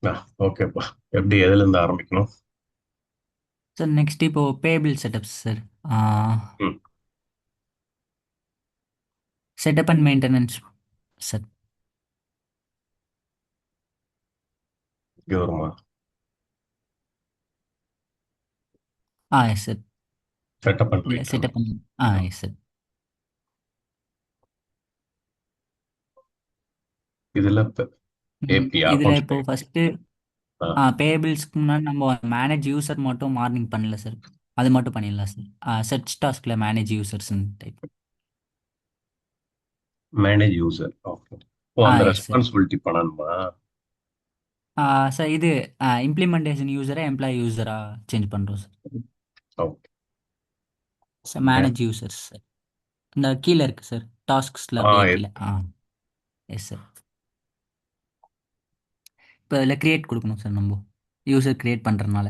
ஆ, ஓகேப்பா. எப்படி எதுல இருந்து ஆரம்பிக்கணும்? சார் நெக்ஸ்ட் இப்போ பேபிள் செட்டப்ஸ் சார். ம். Setup and maintenance sir. இங்க வருமா? Yes sir. செட்டப் அண்ட் இல்லை செட்டப் மெயின்டெனன்ஸ். பண்ணி எஸ் சார். இதுல ஏபியா இதில் அக்கௌண்ட்ஸ் இப்போ பேயபிள். ஃபஸ்ட்டு ஆ. பேபிள்ஸ்க்கு முன்னாடி நம்ம மேனேஜ் யூசர் மட்டும் மார்னிங் பண்ணல சார். அது மட்டும் பண்ணிடலாம் சார். சர்ச் டாஸ்கில் மேனேஜ் யூசர்ஸ்ன்னு டைப். Manage user. ஓகே. ஓ, அந்த எஸ் சார். ரெஸ்பான்சிபிலிட்டி பண்ணணுமா? சார் இது இம்ப்ளிமெண்டேஷன் யூசரை எம்ப்ளாயி யூசராக சேஞ்ச் பண்ணுறோம் sir. Okay. Sir manage users sir. இந்த கீழே இருக்குது சார், டாஸ்க்ஸில் ஆ அப்படியே கீழே. இருக்கு. Yes sir. இப்போ அதில் கிரியேட் கொடுக்கணும் சார் நம்ம, யூசர் கிரியேட் பண்ணுறதுனால.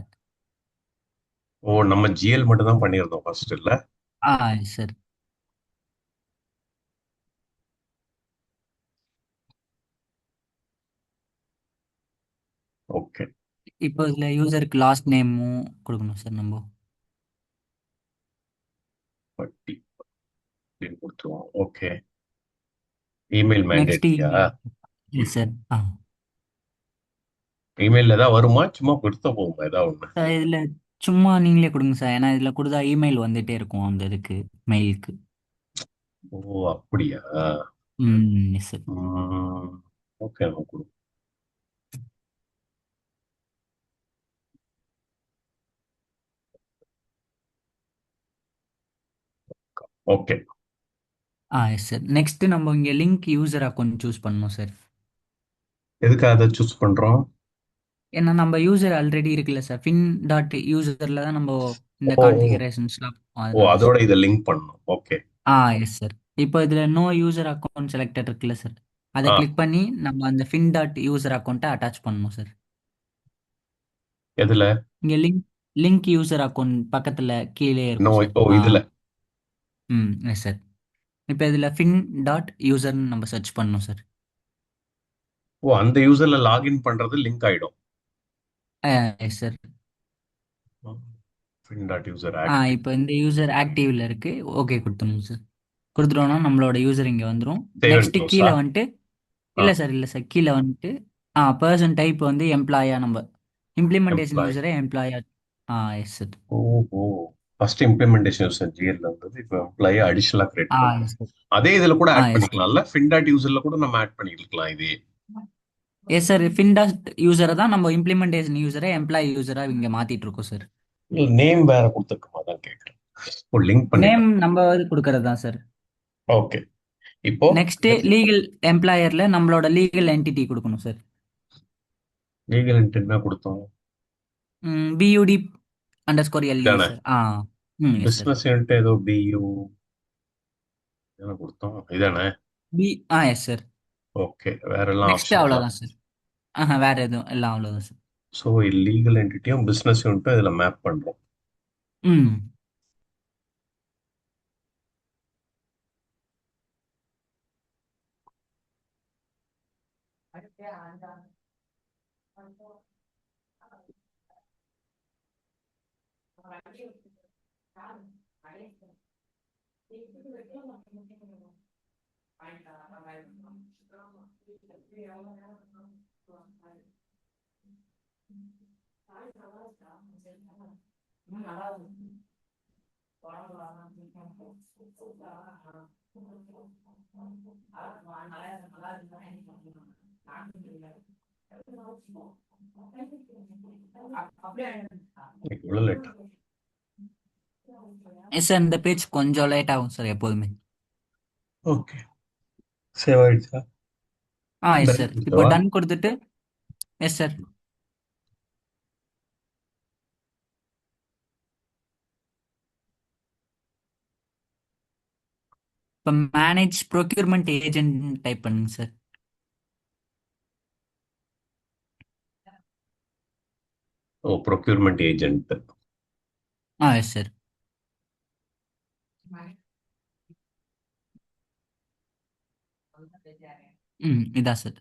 ஓ, நம்ம ஜிஎல் மட்டும் தான் பண்ணியிருந்தோம் ஃபர்ஸ்ட் இல்ல? S sir. ஓகே. இப்போ இதில் யூசருக்கு லாஸ்ட் நேமும் கொடுக்கணும் சார் நம்ம. பட்டி அப்படின்னு கொடுத்துருவோம். ஓகே. இமெயில் நெக்ஸ்ட் மேண்டேட்ரியா? இமெயில். Yes sir. இமெயில் ஏதாவது வருமா, சும்மா கொடுத்த போகுமா ஏதாவது ஒண்ணு? சார் இதில் சும்மா நீங்களே கொடுங்க சார், ஏன்னா இதில் கொடுத்தா இமெயில் வந்துகிட்டே இருக்கும் அந்த இதுக்கு, மெயிலுக்கு. ஓ, அப்படியா? S sir. ஓகே, நம்ம கொடு. ஓகே. Yes sir. நெக்ஸ்ட் நம்ம இங்கே லிங்க் யூசர் அக்கௌண்ட் சூஸ் பண்ணணும் சார். எதுக்காக அதை சூஸ் பண்றோம்? ஏன்னா நம்ம யூசர் ஆல்ரெடி இருக்குல்ல சார், ஃபின் டாட் யூசரில் தான் நம்ம இந்த ஓ ஓ கான்ஃபிகரேஷன்ஸ்லாம். ஓ, அதனால அதோட சார். இதை லிங்க் பண்ணணும். ஓகே. Yes sir. இப்போ இதில் நோ யூசர் அக்கௌண்ட் செலக்டட் இருக்குல்ல சார், அதை ஆ. கிளிக் பண்ணி நம்ம அந்த ஃபின் டாட் யூசர் அக்கௌண்ட்டை அட்டாச் பண்ணணும் சார். எதுல? இங்கே லிங்க் லிங்க் யூசர் அக்கௌண்ட் பக்கத்தில் கீழே நோ. இருக்கும் சார். ஓ, இதுல. S sir. இப்போ இதில் ஃபின் டாட் யூசர்னு நம்ம சர்ச் பண்ணணும் சார். ஓ, அந்த யூசர்ல லாகின் பண்றது லிங்க் ஆயிடும். Yes sir. Fin dot user active. இப்போ இந்த யூசர் ஆக்டிவ்ல இருக்கு. ஓகே கொடுத்துருங்க சார். கொடுத்துட்டோம்னா நம்மளோட யூசர் இங்கே வந்துடும். சேவ் அண்ட் நெக்ஸ்ட் க்ளோஸா? கீழே வந்துட்டு, ஆ. இல்லை சார் இல்லை சார், கீழே வந்துட்டு பர்சன் டைப் வந்து எம்ப்ளாயா நம்ம இம்ப்ளிமெண்டேஷன் எம்ப்ளாய். யூசரே எம்ப்ளாயா. Yes sir. ஓஹோ. ஃபர்ஸ்ட் இம்ப்ளிமெண்டேஷன் யூசர் ஜிஎல்ல இருந்தது, இப்போ எம்ப்ளாயி அடிஷனலா கிரியேட் பண்றோம். Yes sir. அதே இதுல கூட ஆட் எஸ் சார். பண்ணிக்கலாம்ல, ஃபின் டாட் யூசர்ல கூட நம்ம ஆட் பண்ணிக்கலாம் இதே. Yes sir. ஃபின்டாஸ்ட் யூசரை தான் நம்ம இம்ப்ளிமெண்டேஷன் யூசரை எம்ப்ளாயி யூசராக இங்கே மாத்திட்டு இருக்கோம் சார். நேம் வேற கொடுத்துருக்கோமா தான் கேட்குறேன். ஓ, லிங்க் நேம் பண்ணிடலாம். நம்ம கொடுக்கறது தான் சார். ஓகே. இப்போ நெக்ஸ்ட் லீகல் எம்ப்ளாயர்ல நம்மளோட லீகல் என்டிட்டி கொடுக்கணும் சார். லீகல் என்ன கொடுத்தோம்? பியூடி அண்டர் ஸ்கோர் எல்இ இதானே? Sir. Yes sir. Business unit ஏதோ பியூ என்ன கொடுத்தோம், இதானே? B S sir. ஓகே, வேற எல்லாம் நெக்ஸ்ட் ஆப்ஷனல் தான். அவ்வளோதான் சார். வேற எதுவும் எல்லாம் அவ்வளோதான் சார். ஸோ லீகல் என்டிட்டியும் பிசினஸ் யூனிட்டும் இதில் மேப் பண்றோம். ம் இவ்வளோ லேட்? Yes sir. இந்த பேஜ் கொஞ்சம் லேட் ஆகும் சார் எப்போதுமே. ஓகே. சேவ் ஆயிடுச்சா? Yes done sir. இப்போ கொடுத்தவா? டன் கொடுத்துட்டு. Yes sir. இப்போ மேனேஜ் ப்ரொக்யூர்மெண்ட் ஏஜென்ட் டைப் பண்ணுங்க sir. Oh, procurement agent. Yes sir. இதான் சார்.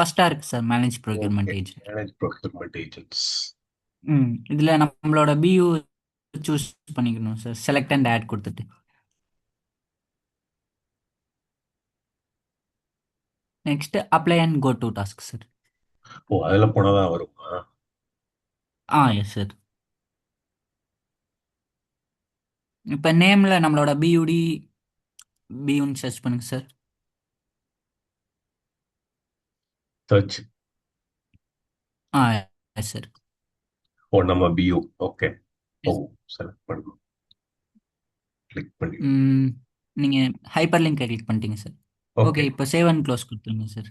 ஃபர்ஸ்டா இருக்கு sir manage okay. Procurement agent. Manage procurement agents. இதுல நம்மளோட பியூ சூஸ் பண்ணிக்கணும் சார், செலக்ட் அண்ட் ஆட் கொடுத்துட்டு. Next apply and go to task sir. ஓ, அதுல போனாதான் வருமா? Yes sir. இப்போ நேம்ல நம்மளோட பியூடி பியூன்னு சர்ச் பண்ணுங்க சார். சர்ச். ஆ எஸ் சார். ஓ, நம்ம பியூ. ஓகே. ஓ, செலக்ட் பண்ணணும். கிளிக் பண்ணிடுறேன். ம், நீங்க ஹைப்பர் லிங்கை கிளிக் பண்ணிட்டீங்க சார். Okay, okay. இப்போ சேவ் அண்ட் க்ளோஸ் கொடுத்துருங்க சார்.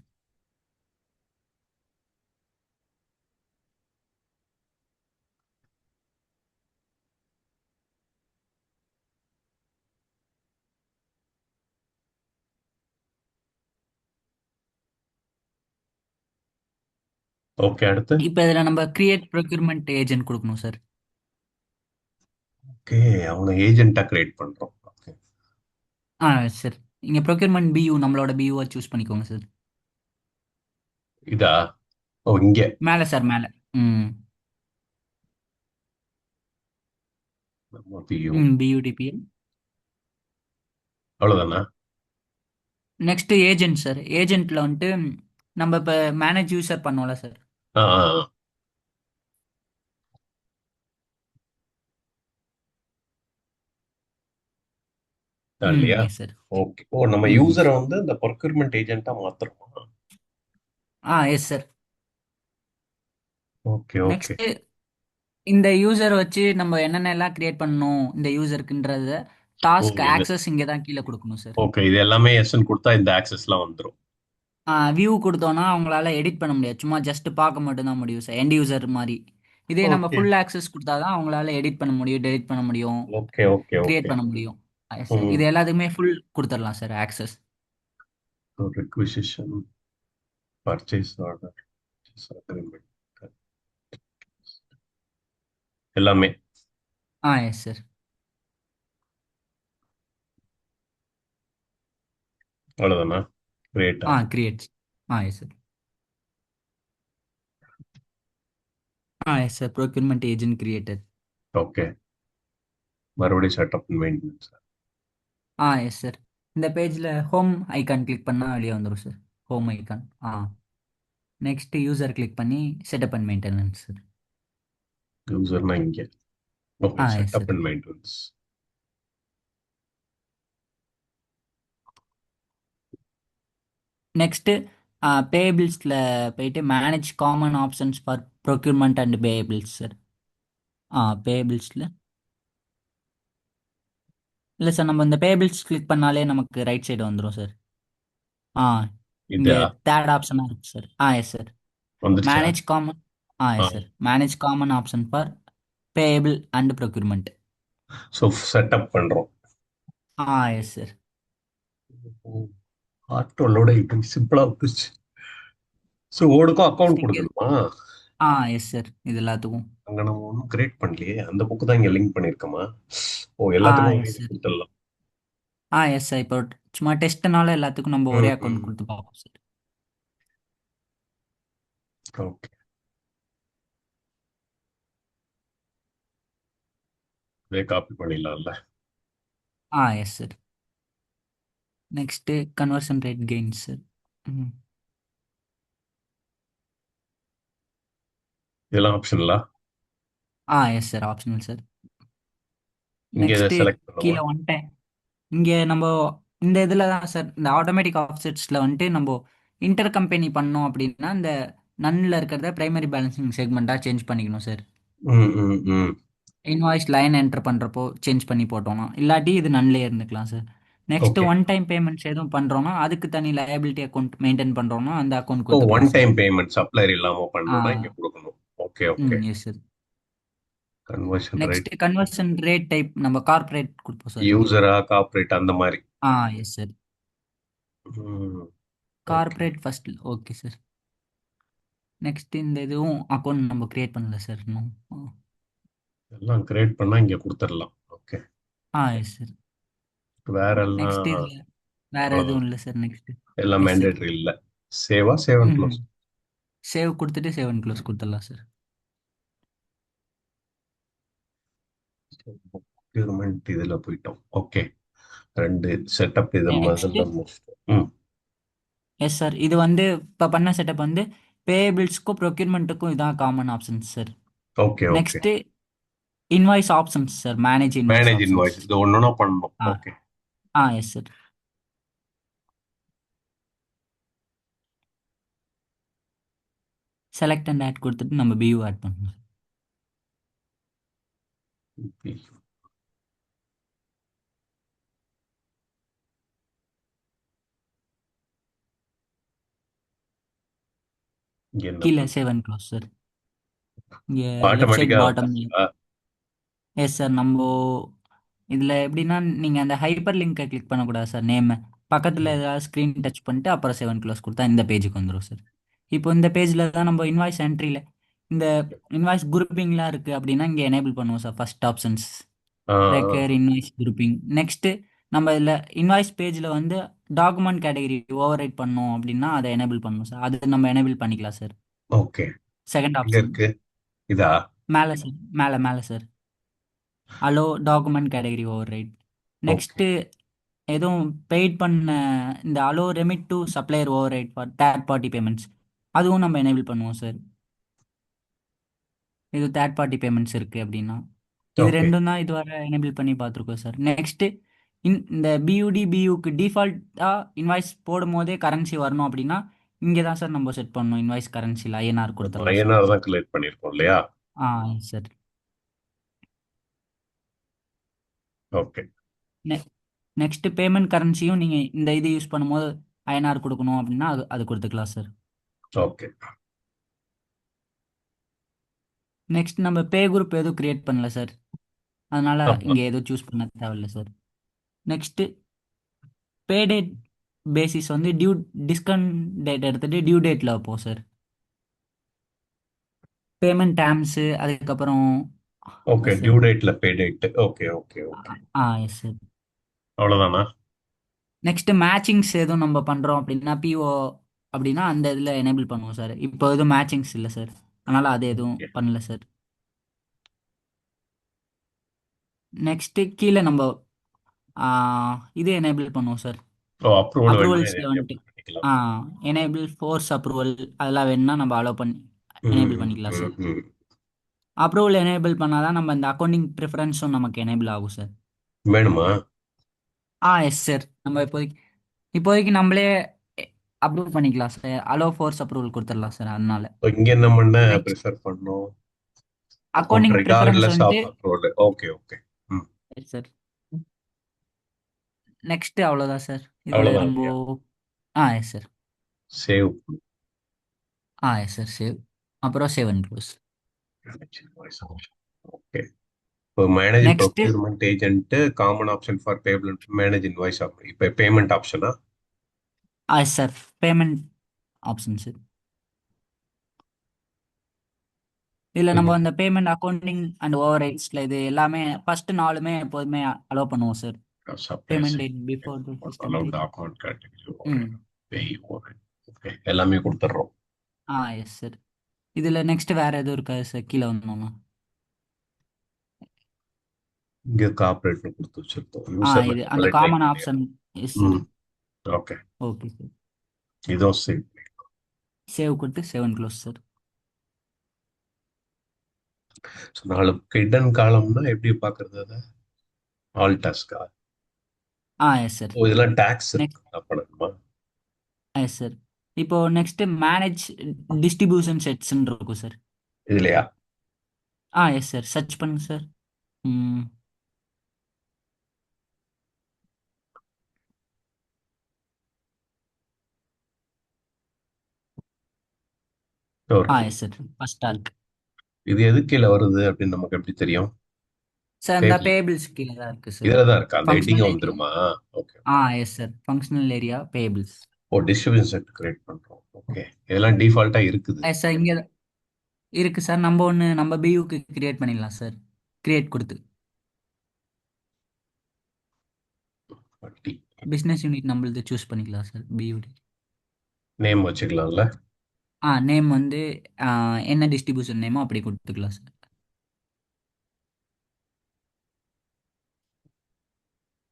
ஓகே, அடுத்து. இப்போ இதில் நம்ம கிரியேட் ப்ரொக்யூர்மெண்ட் ஏஜென்ட் கொடுக்கணும் சார். ஓகே, அவனை ஏஜென்ட்டா கிரியேட் பண்றோம். ஓகே. சார், இங்கே ப்ரொக்யூர்மெண்ட் பியூ நம்மளோட பியூவை சூஸ் பண்ணிக்கோங்க சார். இதா? ஓ, இங்க. மேலே சார், மேலே. ம் நம்ம பியூ. பியூடிபிஎல். அவ்வளவுதானா? Next agent sir. ஏஜென்ட்ல வந்துட்டு நம்ம இப்போ மேனேஜ் யூசர் பண்ணோம்ல சார். ஆ, ஆ, ஆ. இல்லையா? Yes sir. ஓகே. ஓ, நம்ம எஸ். யூசரை வந்து இந்த ப்ரொக்யூர்மெண்ட் ஏஜென்ட்டா மாத்துறோமா? Yes sir. Okay, okay. Next இந்த யூசர் வச்சு நம்ம என்னென்னலாம் கிரியேட் பண்ணணும் இந்த யூசருக்குன்றத ஓ, டாஸ்க் இது. ஆக்சஸ் இங்கே தான் கீழே கொடுக்கணும் சார். ஓகே, இது எல்லாமே எஸ்ன்னு கொடுத்தா இந்த ஆக்சஸ்லாம் வந்துரும். வியூ கொடுத்தோன்னா அவங்களால எடிட் பண்ண முடியாது, சும்மா ஜஸ்ட் பார்க்க மட்டும்தான் முடியும் சார், எண்ட் யூசர் மாதிரி. இதே நம்ம ஓகே, ஃபுல் ஆக்சஸ் கொடுத்தா தான் அவங்களால எடிட் பண்ண முடியும், டெலிட் பண்ண முடியும், ஓகே, ஓகே, ஓகே. கிரியேட் பண்ண முடியும். சார், ம். இது எல்லாத்துக்குமே ஃபுல் கொடுத்துடலாம் sir access. Requisition, purchase order, agreement, எல்லாமே. Yes sir. அவ்வளவுதானா? கிரேட்டா? Create. Yes sir. Yes sir, procurement agent created. Okay. மறுபடியும் செட்டப் மெயின்டெனன்ஸ். Yes sir. இந்த பேஜில் ஹோம் ஐகான் கிளிக் பண்ணால் வெளியே வந்துடும் sir. Home icon. Next user click பண்ணி செட்டப் அண்ட் மெயின்டெனன்ஸ் சார். யூசர்னா இங்க. Okay, yes setup sir. And maintenance. Next பேபிள்ஸில் போயிட்டு manage common options for procurement and payables sir. பேபிள்ஸில் இல்லை சார், நம்ம இந்த பேபிள்ஸ் கிளிக் பண்ணாலே நமக்கு ரைட் சைடு வந்துடும் சார். ஆ இங்கே இதா? தேர்ட் ஆப்ஷனாக இருக்குது சார். Yes sir. வந்துருச்சா? Manage common. ஆ. Yes sir, manage common option for payable and procurement. So setup பண்றோம். Yes sir. ஆட்டோலோட இப்படி சிம்பிளா வந்துருச்சு. ஸோ ஓடுக்கும் அக்கௌண்ட் இங்கே கொடுக்கணுமா? எஸ் சார், இது எல்லாத்துக்கும். அங்க நம்ம ஒன்றும் கிரியேட் பண்ணலையே, அந்த புக்கு தான் இங்க லிங்க் பண்ணிருக்கோமா? ஓ, எல்லாத்துக்கும் ஒரே எஸ் இது சார். கொடுத்துடலாம். எஸ் சார், இப்போ சும்மா டெஸ்ட்னால எல்லாத்துக்கும் நம்ம ஒரே ம், அக்கௌண்ட் ம். கொடுத்து பார்ப்போம் சார். ஓகே. இதே காப்பி பண்ணிடலாம்ல? Yes sir. Next conversion rate gains sir. ம் இதெல்லாம் ஆப்ஷன்லா? Yes sir, optional sir. இங்க இதை நெக்ஸ்ட்டு செலக்ட் பண்ணுமா? கீழே வந்துட்டேன். இங்கே நம்ம இந்த இதில் தான் சார், இந்த ஆட்டோமேட்டிக் ஆஃப்செட்ஸில் வந்துட்டு நம்ம இன்டர் கம்பெனி பண்ணோம் அப்படின்னா இந்த நன்னில் இருக்கிறத பிரைமரி பேலன்சிங் செக்மெண்ட்டாக சேஞ்ச் பண்ணிக்கணும் சார். ம், ம், ம். இன்வாய்ஸ் லைன் என்டர் பண்ணுறப்போ சேஞ்ச் பண்ணி போட்டோம்னா, இல்லாட்டி இது நன்னிலே இருந்துக்கலாம் sir. Next okay. One time payments எதுவும் பண்ணுறோன்னா அதுக்கு தனி லயபிலிட்டி அக்கௌண்ட் மெயின்டைன் பண்ணுறோன்னா அந்த அக்கௌண்ட் ஓ, ஒன் கொடுத்துக்கலாம் சார். டைம் பேமெண்ட் சப்ளையர் இல்லாம ஆ பண்ணணும்னா இங்க கொடுக்கணும். Okay, okay. Yes sir. Conversion next rate. Conversion rate type நம்ம கார்ப்பரேட் கொடுப்போம் சார் இங்கே. யூசரா கார்ப்பரேட் அந்த மாதிரி? Yes sir. ம். Okay. Corporate first. Okay sir. Next இந்த இதுவும் அக்கௌண்ட் நம்ம கிரியேட் பண்ணல சார் இன்னும். எல்லாம் கிரியேட் பண்ணா இங்க கொடுத்துடலாம். ஓகே. Yes sir. வேற நெக்ஸ்ட் எல்லாம் இதில் வேற அவ்வளவுதான். எதுவும் இல்லை சார் நெக்ஸ்ட். எல்லாம் எஸ் சார். மேண்டேட்டரி இல்ல. சேவா, சேவ் அண்ட் ம் க்ளோஸ். சேவ் கொடுத்துட்டு சேவ் அண்ட் க்ளோஸ் கொடுத்துடலாம் சார். ப்ரொக்யூர்மெண்ட் இதுல போயிட்டோம். ஓகே, ரெண்டு செட்டப் இது நெக்ஸ்ட் முதல்ல முடிச்சிட்டோம். எஸ் சார், இது வந்து இப்போ பண்ண செட்டப் வந்து பேபிள்ஸ்க்கும் ப்ரொக்யூர்மெண்ட்டுக்கும் இதான் common options sir. Okay okay. Next invoice options sir, manage invoice manage options. Invoice இது ஒன்னொன்னா பண்ணணும். ஆ okay. Yes sir. Select and add கொடுத்துட்டு நம்ம பியூ ஆட் பண்ணணும். இங்க என்ன கீழே பண்ண சேவ் அண்ட் க்ளோஸ் சார். இங்கே லெஃப்ட் சைட் ஆட்டோமேட்டிக்கா பாட்டம். வந்துருச்சா? Yes sir. நம்ம இதில் எப்படின்னா நீங்கள் அந்த ஹைப்பர் லிங்கை கிளிக் பண்ணக்கூடாது சார். நேமு பக்கத்தில் ம். ஏதாவது ஸ்க்ரீன் டச் பண்ணிட்டு அப்புறம் செவன் க்ளோஸ் கொடுத்தா இந்த பேஜுக்கு வந்துடும் சார். இப்போ இந்த பேஜில் தான் நம்ம இன்வாய்ஸ் என்ட்ரியில் இந்த இன்வாய்ஸ் குரூப்பிங்லாம் இருக்குது அப்படின்னா இங்கே எனேபிள் பண்ணுவோம் சார். ஃபர்ஸ்ட் ஆப்ஷன்ஸ் ஆ, ஆ. ரெக்கர் இன்வாய்ஸ் குரூப்பிங். நெக்ஸ்ட்டு நம்ம இதில் இன்வாய்ஸ் பேஜில் வந்து டாக்குமெண்ட் கேட்டகரி ஓவர் ரைட் பண்ணோம் அப்படின்னா அதை எனேபிள் பண்ணணும் சார். அது நம்ம எனேபிள் பண்ணிக்கலாம் சார். ஓகே. செகண்ட் எங்க ஆப்ஷன் இருக்கு? இதா? மேலே சார், மேலே மேலே sir. Allow document category override. Okay next எதுவும் பெய்ட் பண்ண இந்த allow remit to supplier override for third party payments அதுவும் நம்ம எனேபிள் பண்ணுவோம் சார். இது தேர்ட் பார்ட்டி பேமெண்ட்ஸ் இருக்குது அப்படின்னா இது ஓகே ரெண்டும் தான் இதுவரை எனேபிள் பண்ணி பார்த்துருக்கோம் சார். நெக்ஸ்ட்டு இந்த பியூடி பியூக்கு டிஃபால்ட்டாக இன்வாய்ஸ் போடும் போதே கரன்சி வரணும் அப்படின்னா இங்கே தான் சார் நம்ம செட் பண்ணணும். இன்வாய்ஸ் கரன்சியில் ஐஎன்ஆர் கொடுத்துடலாம் சார். ஐஎன்ஆர் தான் கிளியர் பண்ணிருக்கோம் இல்லையா? ஆ சார். ஓகே நெக்ஸ்ட்டு பேமெண்ட் கரன்சியும் நீங்கள் இந்த இது யூஸ் பண்ணும்போது ஐஎன்ஆர் கொடுக்கணும் அப்படின்னா அது அது கொடுத்துக்கலாம் சார். ஓகே. நெக்ஸ்ட் நம்ம பே குரூப் எதுவும் கிரியேட் பண்ணல சார். அதனால் ஆமா. இங்கே எதுவும் சூஸ் பண்ண தேவையில்ல sir. Next pay date basis வந்து டிஸ்கவுண்ட் டேட் எடுத்துகிட்டு டியூ டேட்டில் வைப்போம் சார். பேமெண்ட் டேர்ம்ஸு அதுக்கப்புறம் ஓகே, எஸ் டியூ சார். டேட்ல pay date. Okay okay okay. Yes sir. அவ்வளவுதானா? நெக்ஸ்ட்டு மேட்சிங்ஸ் எதுவும் நம்ம பண்ணுறோம் அப்படின்னா பிஓ அப்படின்னா அந்த இதில் எனேபிள் பண்ணுவோம் சார். இப்போ எதுவும் மேட்சிங்ஸ் இல்லை சார், அதனால் அது எதுவும் ஓகே. பண்ணல சார். நெக்ஸ்ட்டு கீழே நம்ம ஆ, இது எனேபிள் பண்ணுவோம் சார். ஓ, அப்ரூவல் வேணும்னா அப்ரூவல்ஸில் வந்துட்டு enable பண்ணிக்கலாம். எனேபிள் ஃபோர்ஸ் அப்ரூவல் அதெல்லாம் வேணும்னா நம்ம அலோவ் பண்ணி எனேபிள் ம், பண்ணிக்கலாம் ம், சார். ம். அப்ரூவல் எனேபிள் பண்ணால் தான் நம்ம இந்த அக்கௌண்டிங் ப்ரிஃபரன்ஸும் நமக்கு எனேபிள் ஆகும் சார். வேணுமா? Yes sir. நம்ம இப்போதைக்கு நம்மளே அப்ரூவ் பண்ணிக்கலாம் சார். அலோ ஃபோர்ஸ் அப்ரூவல் கொடுத்துடலாம் சார். அதனால So, இங்க என்ன பண்ண நெக்ஸ்ட் ப்ரிஃபர் பண்ணோம்? அக்கௌண்ட் அக்கௌண்டிங் ப்ரிஃபரன்ஸ் ரிகார்ட்லெஸ் வந்துட்டு ஆஃப் அப்ரூவல். Okay okay. ம். Yes sir. நெக்ஸ்ட் அவ்வளோதான் சார். இதில் அவ்வளவுதான் நம்ம இல்லையா? Yes sir. Save. Yes sir. Save அப்புறம் சேவ் அண்ட் க்ளோஸ். ஓகே. இப்போ manage next procurement agent common option for payable manage invoice. இப்போ பேமெண்ட் ஆப்ஷனா? Yes sir. Payment option sir. இதில் நம்ம இந்த பேமெண்ட் அக்கௌண்டிங் அண்ட் ஓவர் ரைட்ஸில் இது எல்லாமே ஃபர்ஸ்ட் நாலுமே எப்போதுமே அலோவ் பண்ணுவோம் sir. Supplies payment date before the system allowed three. Account category ம் பே ஓகே, எல்லாமே கொடுத்துட்றோம். Yes sir. இதில் நெக்ஸ்ட் வேறு எதுவும் இருக்காது சார் கீழே வந்தோம்னா. இங்க கார்பரேட்னு கொடுத்து வச்சிருக்கோம். யூசர் இது அந்த நம்மளே டைப் காமன் ஆப்ஷன். பண்ணிடுறோம். Yes sir. ம். ஓகே. Okay sir. இதோ சேவ். சேவ் கொடுத்து save and close sir. So நாலு ஹிடன் காலம்னா எப்படி பார்க்கறது அதை? ஆல் டாஸ்கா? Yes sir. ஓ, இதெல்லாம் டாக்ஸ் நெக்ஸ்ட் இருக்கு பண்ணணுமா? Yes sir. இப்போ நெக்ஸ்ட் மேனேஜ் டிஸ்ட்ரிபியூஷன் செட்ஸ்ன்னு இருக்கும் சார். இதுலையா? Yes sir. சர்ச் பண்ணுங்க சார். ம் இருக்கு. Yes sir. ஃபர்ஸ்டாக இருக்கு இது எது கீழே வருது அப்படின்னு நமக்கு எப்படி தெரியும்? சார். இந்த டேபிள் பேபிள்ஸ் கீழே தான் இருக்குது சார். இதுல தான் இருக்கா? அந்த ஹெட்டிங்க ஃபங்க்ஷனல் ஏரியா. வந்துருமா? Okay. Yes sir. Functional area payables. ஓ, டிஸ்ட்ரிபியூஷன் செட் கிரியேட் பண்றோம். ஓகே, இதெல்லாம் டிஃபால்ட்டா இருக்குது. Yes sir. இங்கே இருக்குது சார். நம்ம ஒன்று நம்ம பியூக்கு கிரியேட் பண்ணிடலாம் சார். கிரியேட் கொடுத்து வட்டி பிஸ்னஸ் யூனிட் நம்மளது சூஸ் பண்ணிக்கலாம் சார். பியூடி நேம் வச்சுக்கலாம்ல. நேம் வந்து என்ன டிஸ்ட்ரிபியூஷன் நேமோ அப்படி கொடுத்துக்கலாம் sir.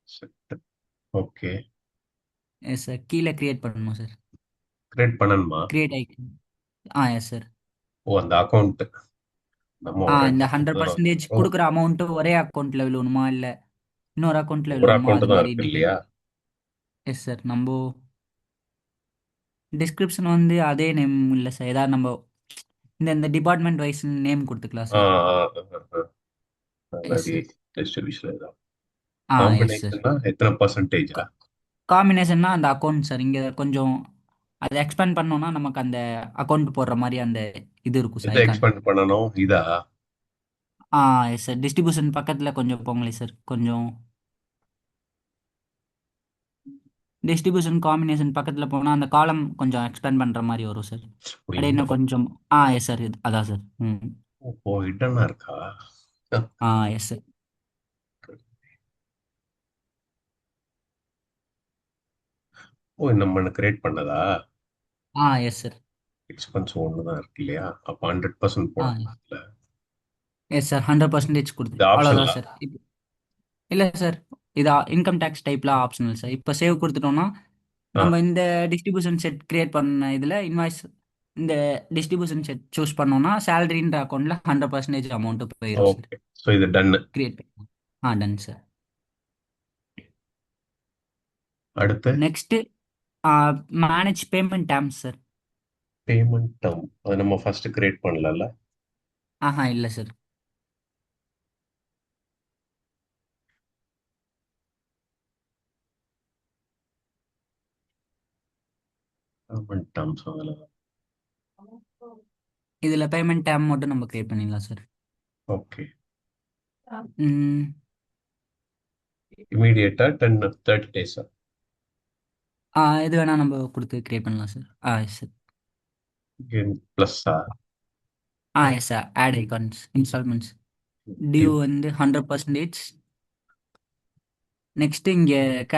Set. Okay. Yes sir, கீழே கிரியேட் பண்ணணும் சார். கிரியேட் பண்ணணுமா? Create icon. Yes sir. ஓ, அந்த அக்கௌண்ட் நம்ம ஒரு இந்த ரெண்டு அக்கௌண்ட் ஹண்ட்ரட் தானே பர்சன்டேஜ் வச்சிருக்கோம். கொடுக்குற அமௌண்ட்டு ஒரே அக்கௌண்ட்டில் விழுவணுமா இல்லை இன்னொரு அக்கௌண்ட்டில் ஒரு விழுவணுமா அக்கௌண்ட் அது தான் மாதிரி இருக்கு டீட்டெயில். இல்லையா? Yes sir. நம்ம டிஸ்கிரிப்ஷன் வந்து அதே நேம் இல்லை சார், ஏதாவது நம்ம இந்த டிபார்ட்மெண்ட் வைஸ் நேம் கொடுத்துக்கலாம் ஆ சார். எஸ் சரி. சார். டிஸ்ட்ரிபியூஷன் தான். Yes sir. காம்பினேஷன்னா எத்தனை பர்சன்டேஜா? காம்பினேஷன்னா அந்த அக்கௌண்ட் சார், இங்கே கொஞ்சம் அதை எக்ஸ்பேண்ட் பண்ணோம்னா நமக்கு அந்த அக்கௌண்ட் போடுற மாதிரி அந்த இது இருக்கும் சார், எதை ஐகான். எக்ஸ்பெண்ட் பண்ணணும் இதா? ஆ எஸ் சார். டிஸ்ட்ரிபியூஷன் பக்கத்தில் கொஞ்சம் போங்களே சார், கொஞ்சம் டிஸ்ட்ரிபியூஷன் காம்பினேஷன் பக்கத்தில் போனால் அந்த காலம் கொஞ்சம் எக்ஸ்பேண்ட் பண்ணுற மாதிரி வரும் சார். ஓ, அப்படியே இந்த இன்னும் பக்கம். கொஞ்சம். எஸ் சார், இது அதான் சார். ம். ஓ, ஹிடனா இருக்கா? S sir. ஓ, நம்ம கிரியேட் பண்ணதா? Yes sir. எக்ஸ்பென்ஸ் ஒன்று தான் இருக்கு இல்லையா? அப்போ 100% ஆ போடணும் அதில். எஸ் சார், 100% கொடுத்து இது அவ்வளோதான் ஆப்ஷனலா? சார். இல்லை சார், இது இன்கம் டேக்ஸ் டைப்பில் ஆப்ஷனல் சார். இப்போ சேவ் கொடுத்துட்டோம்னா ஆ, நம்ம இந்த டிஸ்ட்ரிபியூஷன் செட் கிரியேட் பண்ண இதில் இன்வாய்ஸ் இந்த டிஸ்ட்ரிபியூஷன் செட் சூஸ் பண்ணோம்னா சேலரின்ற அக்கௌண்ட்டில் 100% அமௌண்ட்டு போயிடும் சார். ஓகே. ஸோ இது டன்னு. கிரியேட் பண்ணி டன் சார். அடுத்து next manage payment terms sir. Payment term. அது நம்ம ஃபர்ஸ்ட் கிரியேட் பண்ணல. இல்லை சார். பேமெண்ட் டேர்ம்ஸ் அதில். இதில் பேமெண்ட் டேர்ம் மட்டும் நம்ம கிரியேட் பண்ணிடலாம் சார். ஓகே. ம், இமீடியட்டா 10 30 டேஸா? இது வேணால் நம்ம கொடுத்து கிரியேட் பண்ணலாம் சார். Yes sir. ப்ளஸ்ஸா? Yes sir. Add icons installments due due. வந்து 100%. நெக்ஸ்ட்டு இங்கே க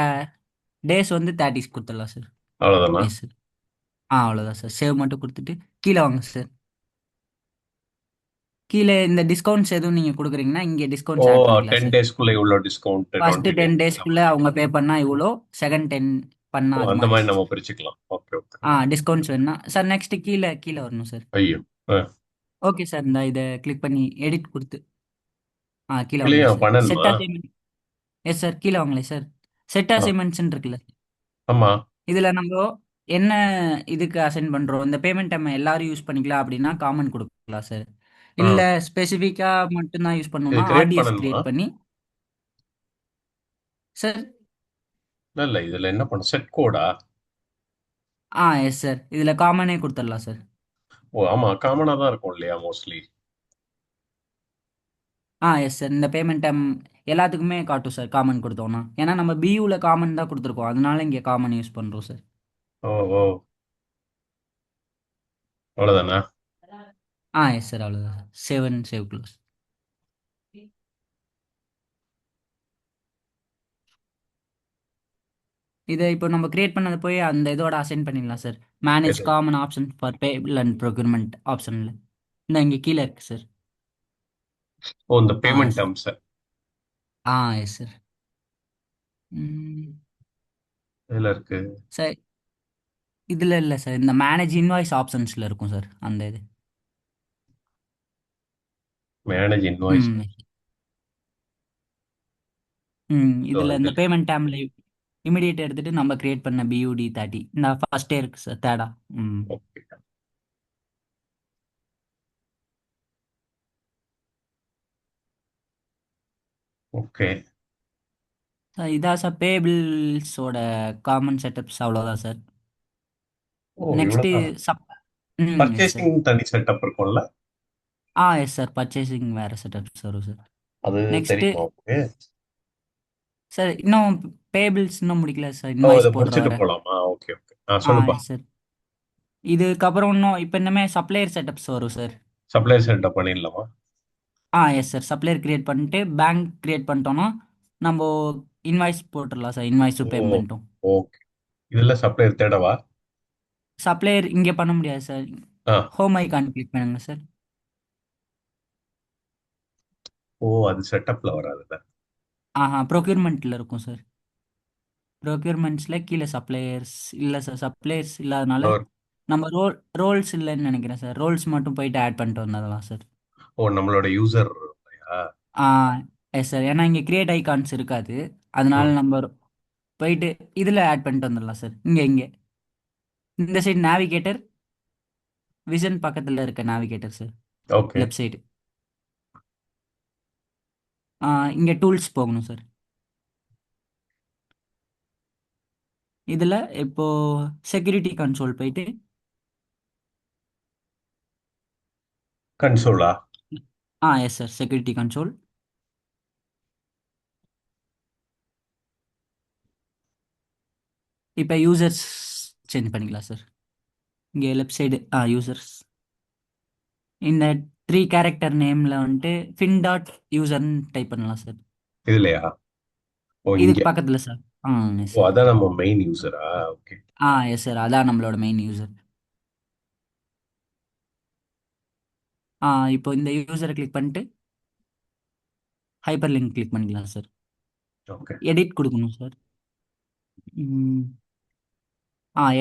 டேஸ் வந்து 30 கொடுத்துடலாம் சார். அவ்வளோதானா? Yes sir. அவ்வளோதான் சார். சேவ் மட்டும் கொடுத்துட்டு கீழே வாங்க சார். கீழே இந்த டிஸ்கவுண்ட்ஸ் எதுவும் நீங்கள் கொடுக்குறீங்கன்னா இங்கே ஓ, டிஸ்கவுண்ட்ஸ் ஆட் பண்ணிக்கலாம் 10 சார். டேஸ்க்குள்ள இவ்வளோ டிஸ்கவுண்ட், ஃபர்ஸ்ட்டு 20 10 டேஸ்க்குள்ள டேஸ்க்குள்ளே அவங்க பே பண்ணால் இவ்வளோ, செகண்ட் 10 ஓ, பண்ணால் அது அந்த மாதிரி. மாதிரி நம்ம பிரிச்சுக்கலாம். Okay okay. டிஸ்கவுண்ட்ஸ் வேணும்னா சார் நெக்ஸ்ட்டு கீழே கீழே வரணும் சார். ஐயோ. ஆ, ஓகே சார், இந்த இதை கிளிக் பண்ணி எடிட் கொடுத்து கீழே வாங்களே இல்லையா சார். செட் பண்ணணுமா? அசைன்மெண்ட். எஸ் சார், கீழே வாங்களே சார். செட் ஆ, அசைன்மெண்ட்ஸ்ன்னு இருக்குல்ல, ஆமா. இதில் நம்ம என்ன இதுக்கு அசைன் பண்ணுறோம், இந்த பேமெண்ட் நம்ம எல்லாரும் யூஸ் பண்ணிக்கலாம் அப்படின்னா காமன் கொடுக்கலாம் சார். ஆ, இல்லை ஸ்பெசிஃபிக்காக மட்டும்தான் யூஸ் இது பண்ணணும்னா கிரியேட் ஆர்டிஎஸ் பண்ணணுமா? கிரியேட் பண்ணி சார். இல்ல இல்ல, இதுல என்ன பண்ண செட் கோடா? எஸ் சார், இதில் காமனே கொடுத்துடலாம் சார். ஓ, ஆமா, காமனா தான் இருக்கும் இல்லையா மோஸ்ட்லி? S sir. இந்த பேமெண்ட் டைம் எல்லாத்துக்குமே காட்டும் சார் காமன் கொடுத்தோன்னா, ஏன்னா நம்ம பியூவில் காமன் தான் கொடுத்துருக்கோம், அதனால இங்கே காமன் யூஸ் பண்ணுறோம் சார். ஓ ஓ, அவ்வளவுதானா? எஸ் சார், அவ்வளோதான் sir. Save and save close. இதை இப்போ நம்ம கிரியேட் பண்ணது போய் அந்த இதோட அசைன் பண்ணிடலாம் சார். மேனேஜ் எது? Common option for payable and procurement ஆப்ஷனில் இந்த இங்கே கீழே இருக்கு சார். ஓ, இந்த payment yes. Terms. Yes sir. இதுல இருக்கு. சார் இதில் இல்லை சார், இந்த மேனேஜ் இன்வாய்ஸ் ஆப்ஷன்ஸில் இருக்கும் சார் அந்த இது. Manage invoice. ம் இதில் இந்த இதுல. பேமெண்ட் டைமில் இமிடியேட் எடுத்துட்டு நம்ம கிரியேட் பண்ண பியூடி 30 இந்த ஃபர்ஸ்டே இருக்கு சார், தேர்டா. ம் ஓகே ஓகே. சார் இதான் சார் பேபிள்ஸோட காமன் செட்டப்ஸ், அவ்வளோதான் சார். ஓ, நெக்ஸ்ட்டு இவ்வளவுதான். சப். Yes sir. பர்ச்சேசிங் தனி செட்டப் இருக்கும்ல? எஸ் சார், பர்ச்சேசிங் வேறு செட்டப்ஸ் வரும் சார். அது நெக்ஸ்ட்டு தெரியுமா உங்களுக்கு? சார் இன்னும் பேபிள்ஸ் இன்னும் முடிக்கல சார், ஓ, இதை இன்வாய்ஸ் போடுற முடிச்சுட்டு வர. போலாமா? Okay okay. சொல்லுப்பா. Yes sir. இதுக்கப்புறம் இன்னும் இப்போ இன்னுமே சப்ளையர் செட்டப்ஸ் வரும் சார். சப்ளை செட்டப் பண்ணிடலாமா? Yes sir. சப்ளையர் கிரியேட் பண்ணிட்டு பேங்க் கிரியேட் பண்ணிட்டோம்னா நம்ம இன்வாய்ஸ் போட்டுடலாம் சார், இன்வாய்ஸும் ஓ, பேமெண்ட்டும். ஓகே. இதுல சப்ளையர் தேடவா? சப்ளையர் இங்கே பண்ண முடியாது சார். ஆ. ஹோம் ஐகான் கிளிக் பண்ணுங்க சார். ஓ, அது செட்டப்ல வராதுல்ல. ஆஹா, ப்ரொக்யூர்மெண்ட்டில் இருக்கும் சார். ப்ரொக்யூர்மெண்ட்ஸில் கீழே சப்ளையர்ஸ் இல்லை சார், சப்ளையர்ஸ் இல்லாதனால இன்னொரு- நம்ம ரோல்ஸ் இல்லைன்னு நினைக்கிறேன் சார். ரோல்ஸ் மட்டும் போயிட்டு ஆட் பண்ணிட்டு வந்ததெல்லாம் சார். ஓ, நம்மளோட யூசர். ஆ எஸ் சார், ஏன்னா இங்கே கிரியேட் ஐகான்ஸ் இருக்காது. அதனால ம். நம்ம போயிட்டு இதில் ஆட் பண்ணிட்டு வந்துடலாம் சார். இங்கே இந்த சைடு நேவிகேட்டர், விசன் பக்கத்தில் இருக்க navigator sir, okay. Left side. இங்கே டூல்ஸ் போகணும் சார். இதில் இப்போ செக்யூரிட்டி கன்சோல் போயிட்டு, கன்சோலா? Yes sir, security console. இப்போ யூசர்ஸ் சேஞ்ச் பண்ணிக்கலாம் சார். இங்கே லெஃப்ட் சைடு யூசர்ஸ், இந்த 3 கேரக்டர் நேமில் வந்துட்டு ஃபின் டாட் யூசர்னு டைப் பண்ணலாம் சார். இதுலயா? ஓ, இங்க. இதுக்கு பக்கத்தில் சார். எஸ் ஓ, சார். அதான் நம்ம மெயின் யூசரா? ஓகே. எஸ் சார், அதான் நம்மளோட மெயின் யூசர். இப்போ இந்த யூசரை கிளிக் பண்ணிட்டு ஹைப்பர் லிங்க் கிளிக் பண்ணிக்கலாம் சார். ஓகே. எடிட் கொடுக்கணும் சார்.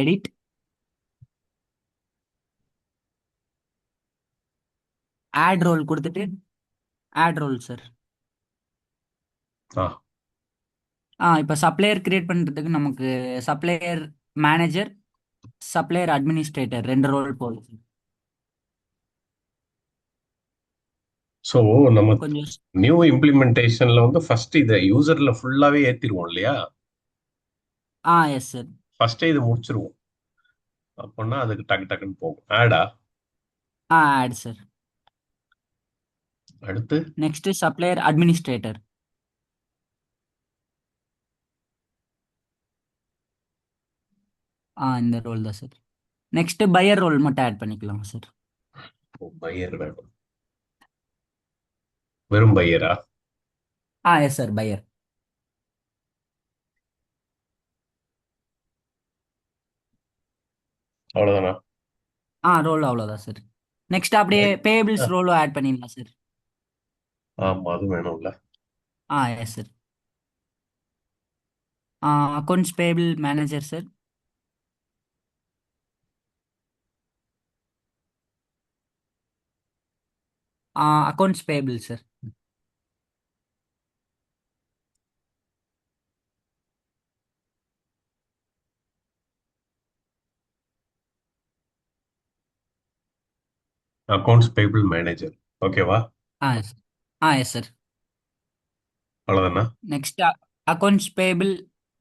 எடிட், ஆட் ரோல் கொடுத்துட்டு ஆட் ரோல் சார். ஆ. இப்போ சப்ளையர் கிரியேட் பண்ணுறதுக்கு நமக்கு supplier manager, supplier administrator 2 role போகுது சார். ஸோ நம்ம கொஞ்சம் நியூ இம்ப்ளிமெண்டேஷன்ல வந்து ஃபர்ஸ்ட் இதை யூசர்ல ஃபுல்லாவே ஏத்திருவோம் இல்லையா? Yes sir. ஃபர்ஸ்டே இது முடிச்சிருவோம். அப்போனா அதுக்கு டக்கு டக்குன்னு போகும். ஆடா? Add sir. அடுத்து? Next supplier administrator. இந்த ரோல் தான் சார். நெக்ஸ்ட் பையர் ரோல் மட்டும் ஆட் பண்ணிக்கலாம் சார். பையர் வேணும். வெறும் பையரா? Yes sir, buyer. அவ்வளவுதானா? ரோல் அவ்வளோதான் சார். நெக்ஸ்ட் அப்படியே பேபிள்ஸ் ஆ, ரோலும் ஆட் பண்ணிடலாம் சார். ஆமா, அது வேணும்ல. Yes sir. Accounts payable manager sir. Accounts payable sir. Accounts payable manager. ஓகேவா? எஸ். Yes sir. அவ்வளவுதானா? Next accounts payable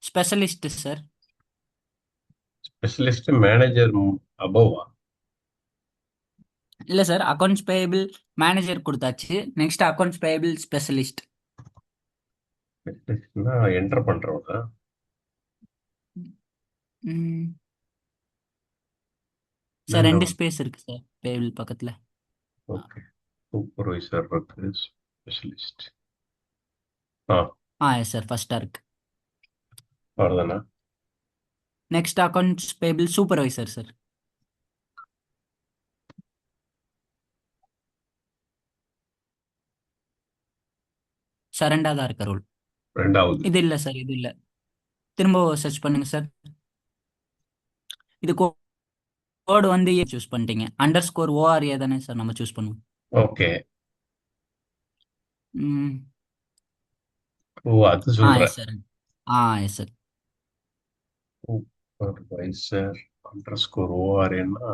specialist sir. Specialist manager அபோவா? இல்லை சார், அக்கௌண்ட்ஸ் பேபிள் மேனேஜர் கொடுத்தாச்சு. Next accounts payable specialist. ஸ்பெஷலிஸ்ட்னா enter பண்றவங்க. Sir என்னென்ன? 2 space இருக்கு sir payable பக்கத்தில். ஓகே. சூப்பர்வைசர் இருக்கு. ஸ்பெஷலிஸ்ட். ஆ. எஸ் சார், ஃபர்ஸ்டாக இருக்கு. அவ்வளவுதானா? Next accounts payable supervisor sir. Sir, 2ஆவதாக இருக்க ரோல். ரெண்டாவது. இது இல்லை சார், இது இல்லை. திரும்ப சர்ச் பண்ணுங்க சார். இது கோடு வந்து சூஸ் பண்ணிட்டீங்க. _ORA தானே சார் நம்ம சூஸ் பண்ணுவோம். ஓகே. ம், ஓ, அது சொல்ற. Yes sir. Yes sir. Supervisor underscore ஓஆர்ஏன்னா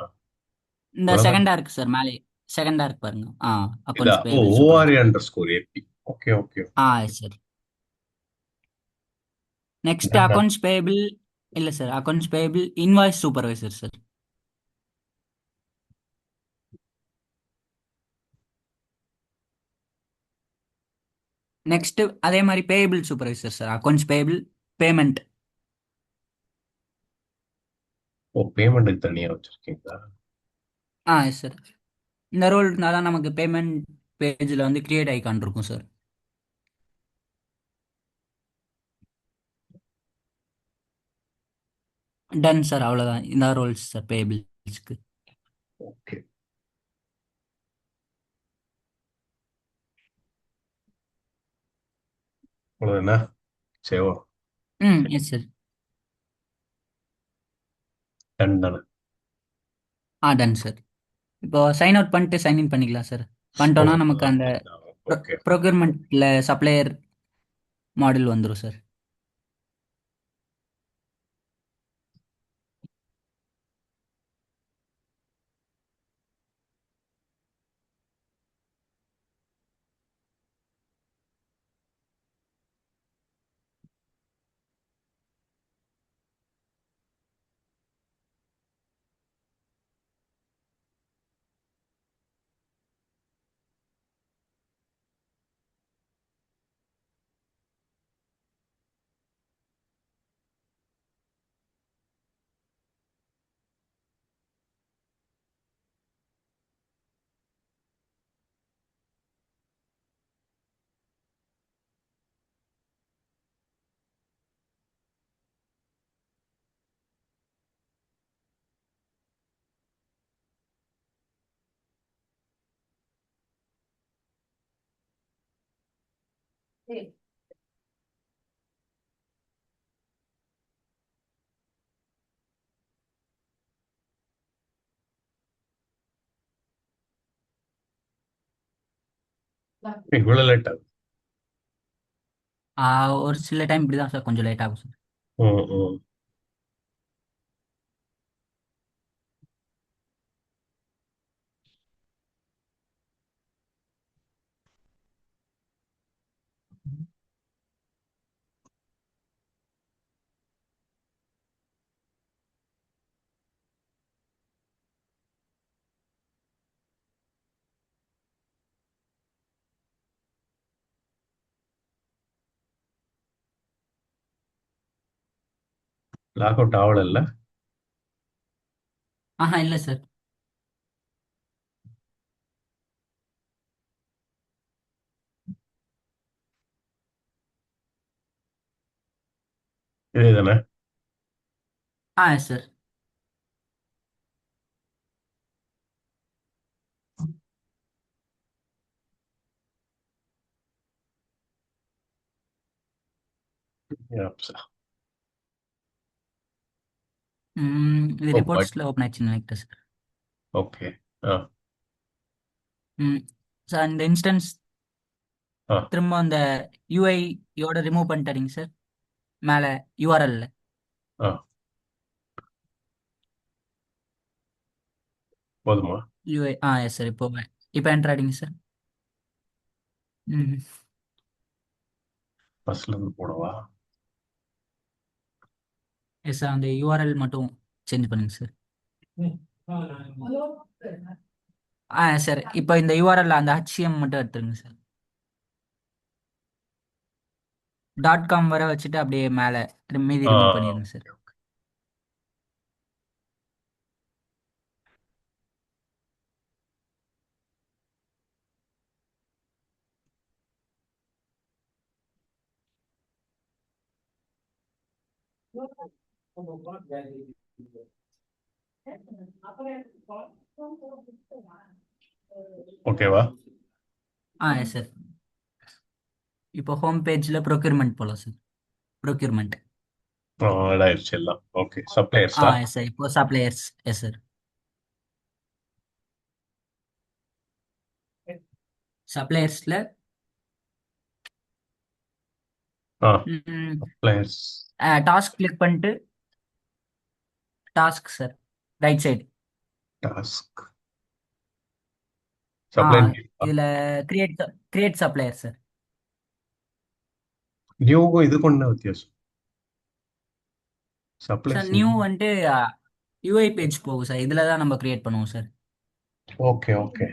இந்த அவ்வளவுதான். செகண்டா இருக்கு சார் மேலே. செகண்டா இருக்கு பாருங்க. இதா? அக்கௌண்ட்ஸ் ஓ, payable ORA supervisor. Underscore AP. Okay, okay. Yes sir. Next இதாண்டா. Accounts payable. இல்லை sir, accounts payable invoice supervisor sir. Next அதே மாதிரி payable supervisor sir, accounts payable payment. ஓ, பேமெண்ட்டுக்கு தனியா வச்சிருக்கீங்களா? Yes sir. இந்த ரோல்னால தான் நமக்கு பேமெண்ட் பேஜில் வந்து கிரியேட் ஐகான் இருக்கும் சார். டன் சார், அவ்வளோதான். இந்த ரோல்ஸ் சார் பேபிள்ஸ்க்கு. ஓகே, அவ்வளவுதானே? சரி, ம் எஸ் சார். டன் தானே? Done sir. இப்போ சைன் அவுட் பண்ணிட்டு சைன் இன் பண்ணிக்கலாம் சார். ஓ, பண்ணிட்டோம்னா நமக்கு அந்த ஓகே. ப்ரொக்யூர்மெண்ட்ல சப்ளையர் மாடல் வந்துடும் சார். இவ்வளவு லேட் ஆகுது? ஒரு சில டைம் இப்படி தான் சார், கொஞ்சம் லேட் ஆகும் சார். ம், ம். லாக் அவுட் ஆகல இல்ல? இல்லை சார். இதுதானே? Yes sir. இது ஓ பட் ரிப்போர்ட்ஸில் ஓப்பன் ஆச்சுன்னு நினைக்கிறேன் சார். ஓகே. ஆ, ம் சார் இந்த இன்ஸ்டன்ஸ் ஆ, திரும்ப அந்த யூஐயோட ரிமூவ் பண்ணிட்டாருங்க சார் மேலே யூஆர்எல்ல. ஆ. போதுமா? UI S sir. இப்போ என்டர் ஆகிடுங்க சார். ம் ஃபர்ஸ்ட்ல இருந்து போடவா? எஸ் சார், அந்த யூஆர்எல் மட்டும் சேஞ்ச் பண்ணுங்க சார். சார் இப்போ இந்த யூஆர்எல் அந்த HCM மட்டும் எடுத்துருங்க சார். .com வர வச்சுட்டு அப்படியே மேலே மீதி ஆ, ரிமூவ் பண்ணிடுங்க சார். ஓகே. ஓகேவா? Yes sir. இப்போ ஹோம் பேஜில் ப்ரொக்யூர்மெண்ட் போகலாம் சார். ப்ரொக்யூர்மெண்ட். ஆட் ஆயிடுச்சு எல்லாம். ஓகே, சப்ளையர்ஸா? Yes sir. இப்போ சப்ளையர்ஸ். Yes sir. சப்ளையர்ஸில் ஆ, சப்ளையர்ஸ். டாஸ்க் கிளிக் பண்ணிட்டு task sir, right side. Task. ஆ சப்ளை. இதில் கிரியேட் கிரியேட் சப்ளையர் சார். நியூக்கும் இதுக்கும் என்ன வித்தியாசம்? Sir supplies. நியூ வந்துட்டு யூஐ பேஜ் போகும் சார். இதில் தான் நம்ம கிரியேட் பண்ணுவோம் சார். Okay, okay.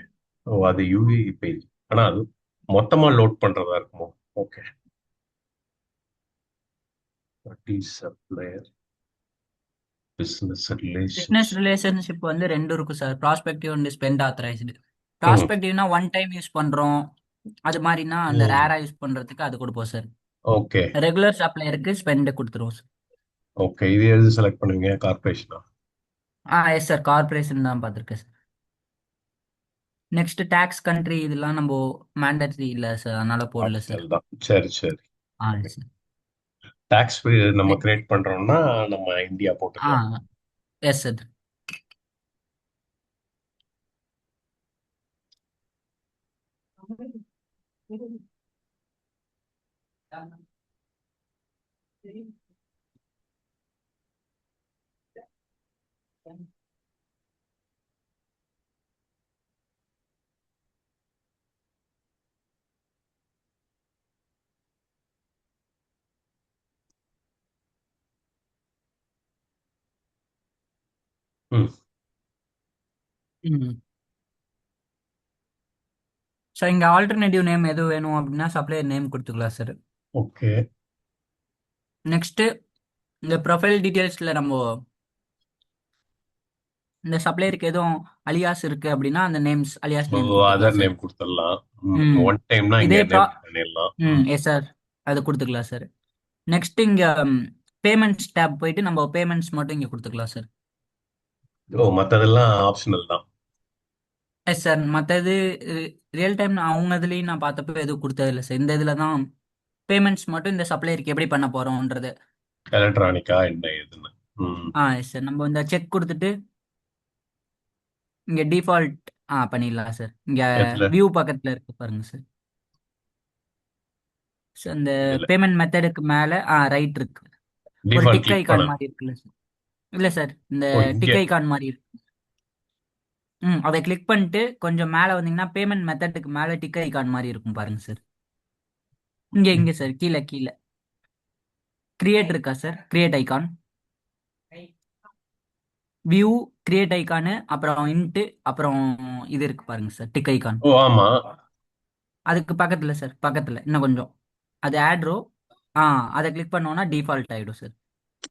ஓ, அது யூவி பேஜ். ஆனா அது மொத்தமா லோட் பண்றதா இருக்குமோ? Okay. What is supplier? Business business relationship. Relationship வந்து ரெண்டு இருக்கும் sir. Prospective and spend authorised. ம், ப்ராஸ்பெக்டிவ்னா ஒன் டைம் யூஸ் பண்ணுறோம், அது மாதிரினா அந்த ம். ரேராக யூஸ் பண்ணுறதுக்கு அது கொடுப்போம் சார். ஓகே, ரெகுலர் சப்ளையருக்கு ஸ்பெண்ட் கொடுத்துருவோம் சார். ஓகே. இது எது செலக்ட் பண்ணுவீங்க? கார்பரேஷனா? Yes sir. கார்பரேஷன் தான் பார்த்துருக்கேன் சார். நெக்ஸ்ட் டேக்ஸ் கண்ட்ரி இதெல்லாம் நம்ம மேண்டட்ரி இல்லை சார், அதனால போடல சார். ஆப்ஷனல் தான். சரி சரி. ஆ சார். டாக்ஸ் நம்ம கிரியேட் பண்றோம்னா நம்ம இந்தியா ஆ போட்டுக்கலாம். S sir. ம். ம். ஸோ இங்கே ஆல்டர்னேட்டிவ் நேம் எதுவும் வேணும் அப்படின்னா சப்ளையர் நேம் கொடுத்துக்கலாம் சார். ஓகே. நெக்ஸ்ட்டு இந்த ப்ரொஃபைல் டீட்டெயில்ஸில் நம்ம இந்த சப்ளையருக்கு எதுவும் அலியாஸ் இருக்கு அப்படின்னா அந்த நேம்ஸ் அலியாஸ் ஓ, நேம் கொடுத்துக்கலாம் அதர் சார். நேம் கொடுத்துடலாம். ம். ஒன் டைம்னா இங்க இதே ப்ரா எனேபிள் பண்ணிடலாம். ம் எஸ் சார், அது கொடுத்துக்கலாம் சார். நெக்ஸ்ட் இங்கே பேமெண்ட்ஸ் டேப் போயிட்டு நம்ம பேமெண்ட்ஸ் மட்டும் இங்கே கொடுத்துக்கலாம் சார். ஓ, மத்ததெல்லாம் ஆப்ஷனல் தான். Yes sir. மற்றது ரியல் டைம் அவங்க இதுலேயும் நான் பார்த்தப்போ எதுவும் கொடுத்ததில்ல சார். இந்த இதில் தான் பேமெண்ட்ஸ் மட்டும் இந்த சப்ளையருக்கு எப்படி பண்ண போகிறோன்றது. எலக்ட்ரானிக்கா என்ன ஏதுன்னு. ம். Yes sir. நம்ம இந்த செக் கொடுத்துட்டு இங்கே டிஃபால்ட் பண்ணிடலாம் சார். இங்கே எதுல? வியூ பக்கத்தில் இருக்கு பாருங்க சார். ஸோ இந்த இதுல பேமெண்ட் மெத்தடுக்கு மேலே ரைட் இருக்கு. ஒரு டிஃபால்ட் டிக் கிளிக் ஐகான் பண்ணணும். மாதிரி இருக்குல்ல சார். இல்லை சார், இந்த ஓ, இங்க. டிக் ஐகான் மாதிரி இருக்கு. அதை கிளிக் பண்ணிட்டு கொஞ்சம் மேலே வந்தீங்கன்னா பேமெண்ட் மெத்தடுக்கு மேலே டிக் ஐகான் மாதிரி இருக்கும் பாருங்க சார். இங்கே சார், கீழே கீழே கிரியேட் இருக்கா sir, create icon, view, create icon, அப்புறம் இன்ட்டு, அப்புறம் இது இருக்கு பாருங்க சார், டிக் ஐகான். ஓ, ஆமா. அதுக்கு பக்கத்தில் சார், பக்கத்தில் இன்னும் கொஞ்சம் அது ஆட் ரோ. அதை கிளிக் பண்ணோன்னா டிஃபால்ட் ஆகிடும் சார்.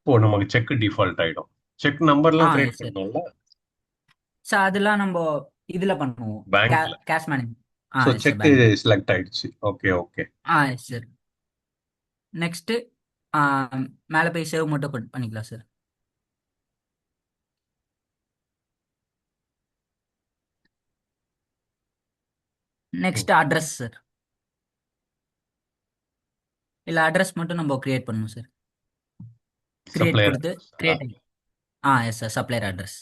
ஓ, நமக்கு செக் டிஃபால்ட் ஆயிடும். செக் நம்பர்லாம் கிரியேட் எஸ் சார். பண்ணோம்ல சார் அதெல்லாம் நம்ம இதில் பண்ணுவோம், பேங்க்ல. Cash manage. So yes sir, check பேங்க்ல. செலக்ட் ஆயிடுச்சு. Okay okay. Yes sir. Next மேலே போய் சேவ் மட்டும் பண்ணிக்கலாம் சார். Next address sir. இல்லை அட்ரஸ் மட்டும் நம்ம கிரியேட் பண்ணணும் சார். கிரியேட் சப்ளையர் கொடுத்து அட்ரஸா? Create. Yes sir, supplier address.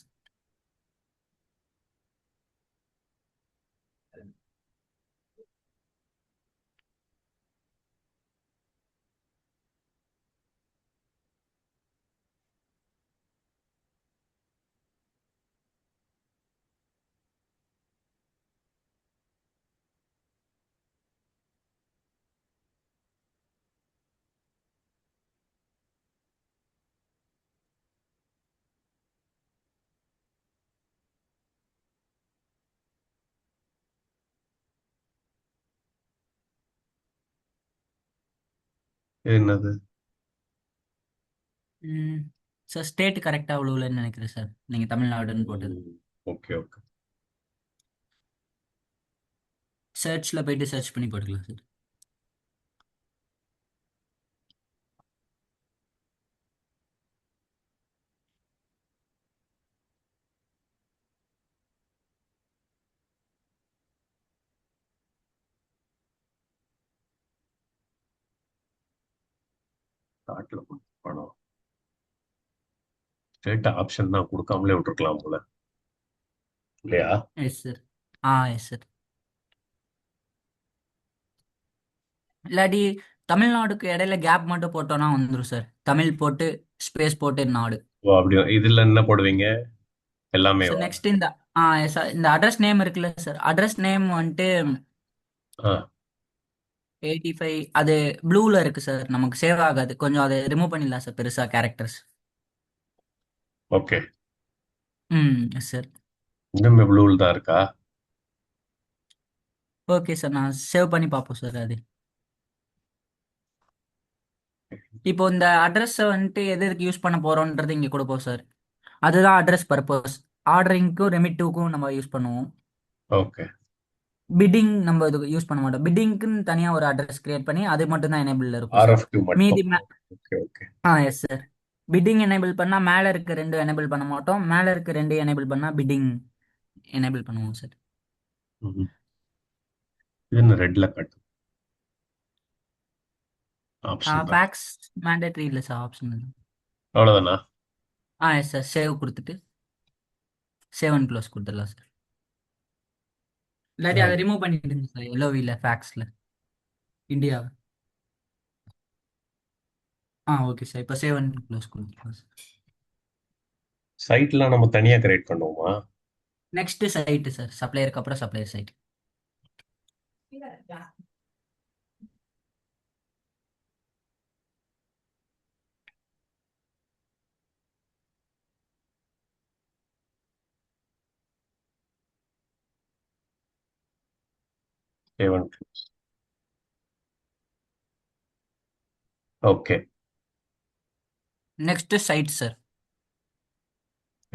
இது என்னது? சார் ஸ்டேட் கரெக்டாக அவ்வளோன்னு நினைக்கிறேன் சார், நீங்கள் தமிழ்நாடுன்னு போட்டது. Okay okay. சர்ச்சில் போயிட்டு சர்ச் பண்ணி போட்டுக்கலாம் சார். ஸ்டார்ட்ல பணம் ஸ்டேட் ஆப்ஷன் தான் கொடுக்காமலே விட்டுருக்கலாம் போல, இல்லையா? Yes sir. Yes sir. இல்லாட்டி தமிழ்நாடுக்கு இடையில கேப் மட்டும் போட்டோன்னா வந்துடும் சார். தமிழ் போட்டு ஸ்பேஸ் போட்டு நாடு. ஓ, அப்படி இதுல என்ன போடுவீங்க? எல்லாமே சார் வா? நெக்ஸ்ட் எஸ் சார், இந்த அட்ரஸ் நேம் இருக்குல்ல சார், அட்ரஸ் நேம் வந்துட்டு ஆ, 85 அது ப்ளூவில் இருக்கு சார், நமக்கு சேவ் ஆகாது. கொஞ்சம் அதை ரிமூவ் பண்ணிடலாம் சார், பெருசாக கேரக்டர்ஸ். ஓகே. Yes sir. இன்னுமே ப்ளூவில் தான் இருக்கா? ஓகே சார், நான் சேவ் பண்ணி பார்ப்போம் சார் அது. இப்போ இந்த அட்ரஸை வந்துட்டு எது எதுக்கு யூஸ் பண்ண போகிறோன்றது இங்கே கொடுப்போம் சார். அதுதான் அட்ரஸ் பர்பஸ். ஆர்டரிங்க்கும் ரெமிட்டுக்கும் நம்ம யூஸ் பண்ணுவோம். ஓகே. பிட்டிங் நம்ம இது யூஸ் பண்ண மாட்டோம். பிட்டிங்க்குன்னு தனியாக ஒரு அட்ரஸ் கிரியேட் பண்ணி அது மட்டும் தான் எனேபிளில் இருக்கும் சார். RFQ மட்டும். மீதி okay okay. Yes sir. Bidding enable பண்ணால் மேலே இருக்க ரெண்டு எனேபிள் பண்ண மாட்டோம், மேலே இருக்க ரெண்டு எனேபிள் பண்ணால் பிட்டிங் எனேபிள் பண்ணுவோம் சார். ம். இது என்ன ரெட்ல காட்டு ஆப்ஷன் தான். ஃபேக்ஸ் மேண்டேட்ரி இல்லை சார், ஆப்ஷன். அவ்வளவுதானா? எஸ் சார், சேவ் கொடுத்துட்டு சேவ் அண்ட் க்ளோஸ் கொடுத்துடலாம் சார். இல்லாட்டி அதை ரிமூவ் பண்ணிடுங்க சார், எல்ஓவியில் ஃபேக்ஸில் இந்தியா. ஓகே சார், இப்போ சேவ் அண்ட் க்ளோஸ் கொடுத்துடலாம் சார். சைட்லாம் நம்ம தனியா கிரியேட் பண்ணுவோமா? நெக்ஸ்ட் சைட்டு சார், சப்ளையருக்கு அப்புறம் supplier side. Save and close. Okay. Next side sir.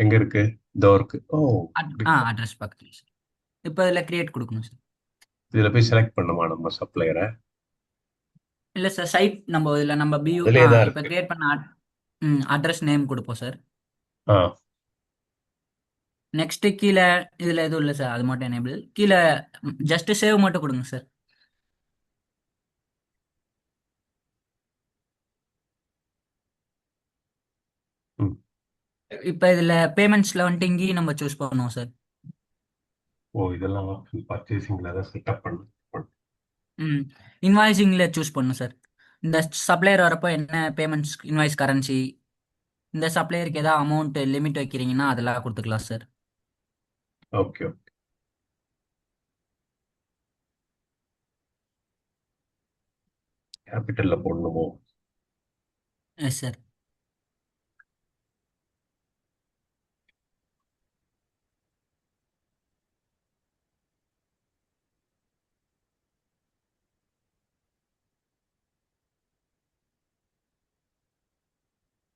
எங்க இருக்கு? இதோ இருக்கு. ஓ, அட்ரஸ் பக்கத்தில் சார். இப்போ இதில் கிரியேட் கொடுக்கணும் சார். இதுல போய் செலக்ட் பண்ணுமா நம்ம சப்ளையரை? இல்லை சார், சைட் நம்ம இதில் நம்ம பியூ அதுலயே தான் இப்போ இருக்கு. கிரியேட் பண்ண அட்ரஸ் நேம் கொடுப்போம் சார். ஆ, நெக்ஸ்ட் கீழே இதில் எதுவும் இல்லை சார், அது மட்டும் எனேபிள். கீழே ஜஸ்ட் சேவ் மட்டும் கொடுங்க சார். ம். இப்போ இதில் பேமெண்ட்ஸில் வந்துட்டு இங்கேயும் நம்ம சூஸ் பண்ணுவோம் சார். ஓ, இதெல்லாம் ஆப்ஷன் பர்ச்சேசிங்ல தான் செட்டப் பண்ணு. இன்வாய்ஸிங்கில் சூஸ் பண்ணும் சார். இந்த சப்ளையர் வரப்போ என்ன பேமெண்ட்ஸ், இன்வாய்ஸ் கரன்சி, இந்த சப்ளையருக்கு ஏதாவது அமௌண்ட் லிமிட் வைக்கிறீங்கன்னா அதெல்லாம் கொடுத்துக்கலாம் சார். ஓகே. கேபிட்டல்ல போடணுமோ? Yes sir.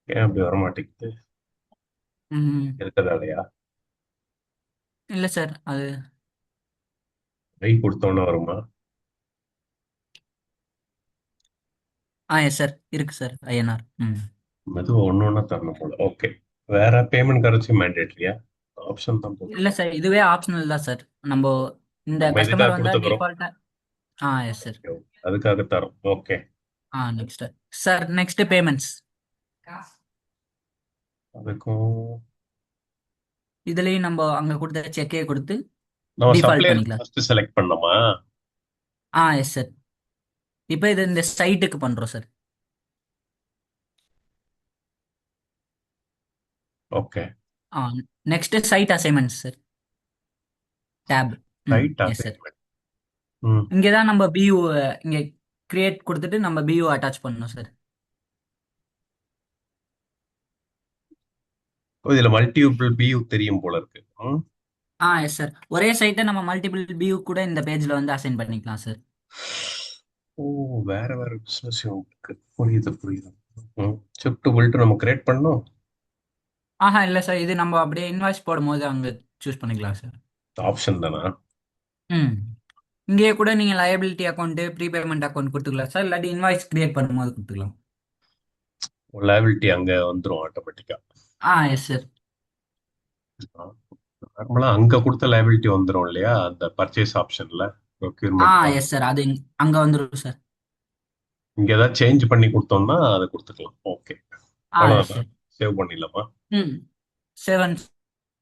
ஏன் அப்படி வரமாட்டேங்குது? இருக்கிறதாலயா? இல்லை சார், அது கை கொடுத்தோன்னு வருமா? எஸ் சார், இருக்கு சார், ஐஎன்ஆர். மெதுவா ஒண்ணு ஒண்ணா தரணும் போல. ஓகே. வேற பேமெண்ட் கரன்சி மேண்டேட்ரியா? ஆப்ஷன் தான் இல்லை போட்டுருக்கோம். சார், இதுவே ஆப்ஷனல் தான் சார். நம்ம இந்த நம்ம இதுக்காக கஸ்டமர் வந்தால் கொடுத்துக்கிறோம். டிஃபால்ட்டாக. Yes sir. அதுக்காக தரோம். Okay. Next sir, next payments. அதுக்கும் இதுலேயும் நம்ம அங்கே கொடுத்த செக்கே கொடுத்து நம்ம டிஃபால்ட் சப்ளையர் பண்ணிக்கலாம். ஃபர்ஸ்ட் செலக்ட் பண்ணோமா? Yes sir. இப்போ இது இந்த சைட்டுக்கு பண்ணுறோம் sir. Okay. Next site assignments sir, tab. Site yes sir. Assignment. ம். இங்கே தான் நம்ம பியூ இங்கே கிரியேட் கொடுத்துட்டு நம்ம பியூ அட்டாச் பண்ணணும் சார். இதுல மல்டிபிள் வியூ தெரியும் போல இருக்கு. ம். எஸ் சார், ஒரே சைட்டை நம்ம மல்டிபிள் வியூ கூட இந்த பேஜில் வந்து அசைன் பண்ணிக்கலாம் சார். ஓ, வேற வேற பிசினஸ் இருக்கு. புரியுது. ஷிஃப்ட் போல்ட் நம்ம கிரியேட் பண்ணோம். இல்லை சார், இது நம்ம அப்படியே இன்வாய்ஸ் போடும்போது அங்கே சூஸ் பண்ணிக்கலாம் சார். ஆப்ஷன் தானா? ம் இங்கேயே கூட நீங்கள் லயபிலிட்டி அக்கௌண்ட்டு, ப்ரீபேமெண்ட் அக்கௌண்ட் கொடுத்துக்கலாம் சார், இல்லாட்டி இன்வாய்ஸ் கிரியேட் பண்ணும்போது கொடுத்துக்கலாம். லைபிலிட்டி அங்க வந்துரும் ஆட்டோமேட்டிக்கா. Yes sir. நார்மலா அங்க கொடுத்த லைபிலிட்டி வந்துரும் இல்லையா, அந்த பர்ச்சேஸ் ஆப்ஷன்ல ப்ரொக்யூர்மெண்ட். எஸ் சார், அது அங்கே வந்துடும் சார். இங்க ஏதாவது சேஞ்ச் பண்ணி கொடுத்தோம்னா அதை கொடுத்துக்கலாம். ஓகே. எஸ் அவ்வளவுதான். சார். சேவ் பண்ணிடலாமா? ம் 7